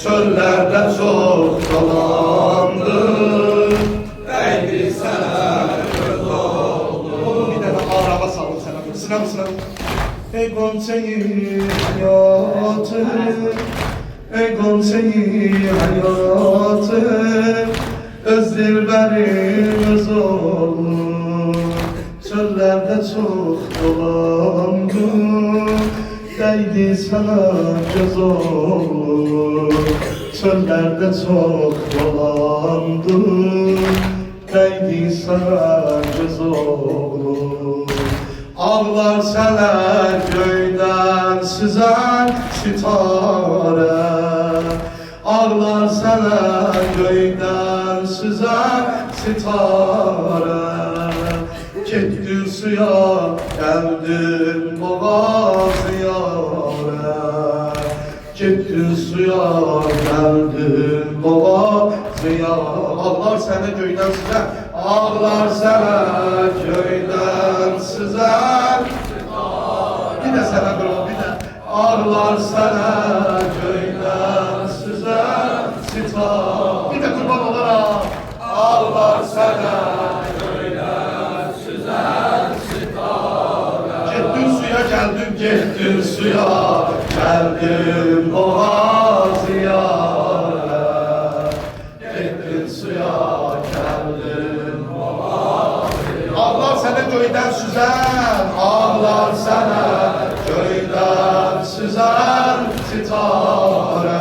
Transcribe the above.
Çöllerde çok dolandım, değdi sana göz oldu. Oğlum bir defa araba salın sana, sınav sınav. Ey Gonçayı hayatı, ey Gonçayı hayatı, öz dilberim öz oğlum. Çöllerde çok dolandım, değdi sana göz oğlum. Çöllerde çok dolandım, değdi sana göz oğlum. Ağlar sana göyden süzen sitare, ağlar sana göyden süzen sitare. Gittin suya, geldin boğazı yâre. Gittin suya, geldin boğazı yâre. Ağlar sana göyden süzen, ağlar sana göyden süzen. Bir de sana bro, bir de. Ağlar sana göyden süzen sitar. Bir de kurban olarak. Ağlar sana göyden süzen sitar. Gittin suya, geldin, gittin suya, geldin boğazı yâre. Gittin suya, geldin boğazı yâre. Ağlar sana göyden süzen, ağlar sana göyden süzen sitare.